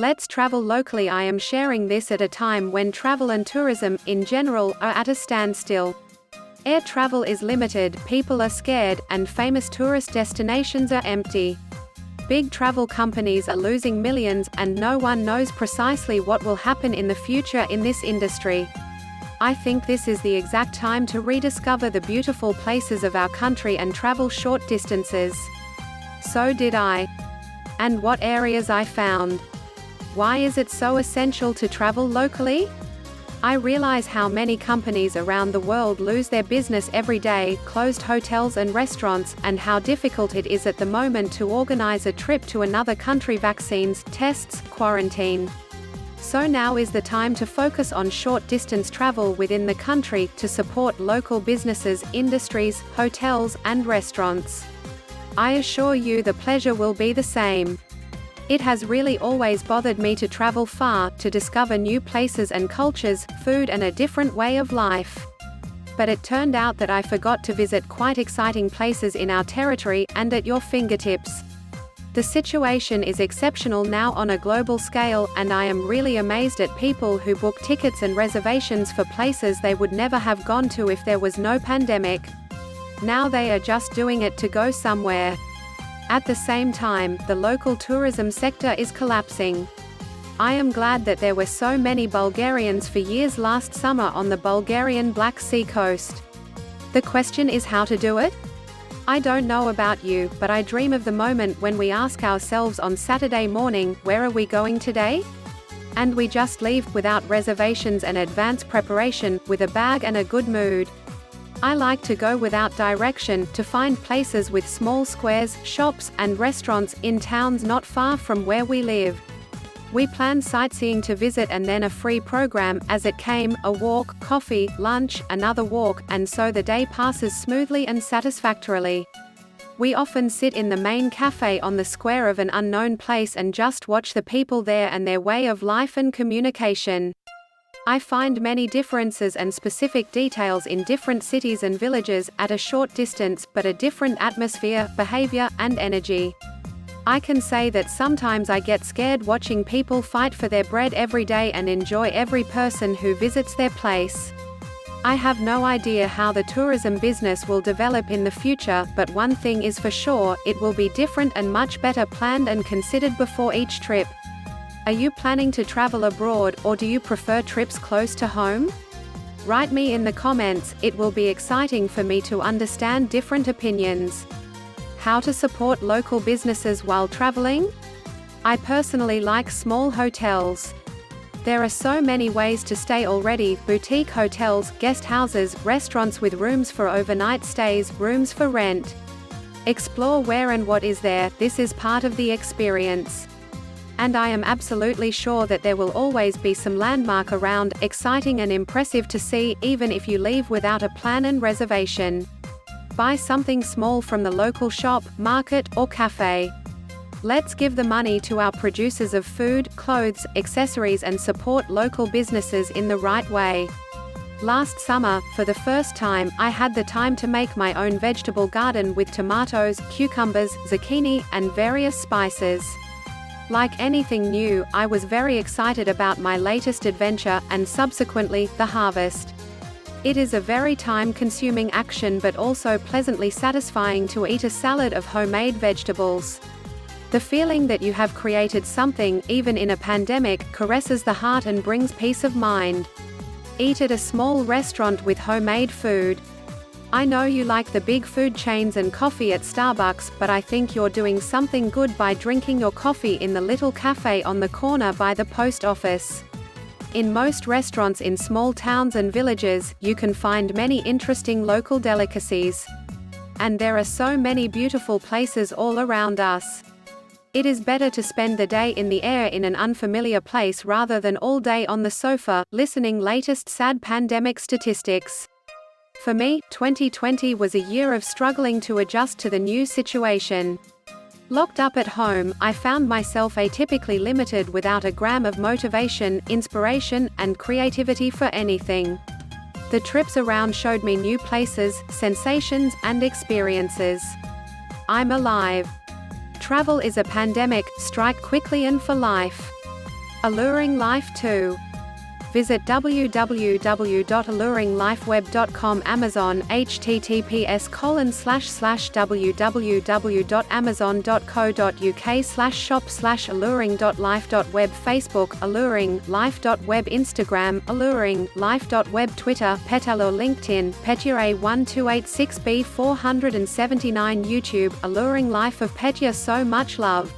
Let's travel locally. I am sharing this at a time when travel and tourism, in general, are at a standstill. Air travel is limited, people are scared, and famous tourist destinations are empty. Big travel companies are losing millions, and no one knows precisely what will happen in the future in this industry. I think this is the exact time to rediscover the beautiful places of our country and travel short distances. So did I. And what areas I found. Why is it so essential to travel locally? I realize how many companies around the world lose their business every day, closed hotels and restaurants, and how difficult it is at the moment to organize a trip to another country. Vaccines, tests, quarantine. So now is the time to focus on short-distance travel within the country, to support local businesses, industries, hotels, and restaurants. I assure you the pleasure will be the same. It has really always bothered me to travel far, to discover new places and cultures, food and a different way of life. But it turned out that I forgot to visit quite exciting places in our territory, and at your fingertips. The situation is exceptional now on a global scale, and I am really amazed at people who book tickets and reservations for places they would never have gone to if there was no pandemic. Now they are just doing it to go somewhere. At the same time, the local tourism sector is collapsing. I am glad that there were so many Bulgarians for years last summer on the Bulgarian Black Sea coast. The question is how to do it? I don't know about you, but I dream of the moment when we ask ourselves on Saturday morning, where are we going today? And we just leave, without reservations and advance preparation, with a bag and a good mood. I like to go without direction, to find places with small squares, shops, and restaurants, in towns not far from where we live. We plan sightseeing to visit and then a free program, as it came, a walk, coffee, lunch, another walk, and so the day passes smoothly and satisfactorily. We often sit in the main cafe on the square of an unknown place and just watch the people there and their way of life and communication. I find many differences and specific details in different cities and villages, at a short distance, but a different atmosphere, behavior, and energy. I can say that sometimes I get scared watching people fight for their bread every day and enjoy every person who visits their place. I have no idea how the tourism business will develop in the future, but one thing is for sure, it will be different and much better planned and considered before each trip. Are you planning to travel abroad, or do you prefer trips close to home? Write me in the comments, it will be exciting for me to understand different opinions. How to support local businesses while traveling? I personally like small hotels. There are so many ways to stay already: boutique hotels, guest houses, restaurants with rooms for overnight stays, rooms for rent. Explore where and what is there, this is part of the experience. And I am absolutely sure that there will always be some landmark around, exciting and impressive to see, even if you leave without a plan and reservation. Buy something small from the local shop, market, or cafe. Let's give the money to our producers of food, clothes, accessories and support local businesses in the right way. Last summer, for the first time, I had the time to make my own vegetable garden with tomatoes, cucumbers, zucchini, and various spices. Like anything new, I was very excited about my latest adventure, and subsequently, the harvest. It is a very time-consuming action but also pleasantly satisfying to eat a salad of homemade vegetables. The feeling that you have created something, even in a pandemic, caresses the heart and brings peace of mind. Eat at a small restaurant with homemade food. I know you like the big food chains and coffee at Starbucks, but I think you're doing something good by drinking your coffee in the little cafe on the corner by the post office. In most restaurants in small towns and villages, you can find many interesting local delicacies. And there are so many beautiful places all around us. It is better to spend the day in the air in an unfamiliar place rather than all day on the sofa, listening latest sad pandemic statistics. For me, 2020 was a year of struggling to adjust to the new situation. Locked up at home, I found myself atypically limited, without a gram of motivation, inspiration, and creativity for anything. The trips around showed me new places, sensations, and experiences. I'm alive. Travel is a pandemic, strike quickly and for life. Alluring Life 2. Visit www.alluringlifeweb.com. Amazon https://www.amazon.co.uk/shop/alluring.life.web. Facebook Alluring Life.web. Instagram Alluring Life.web. Twitter Petallure. LinkedIn Petya1286b479. YouTube Alluring Life of Petya. So much love.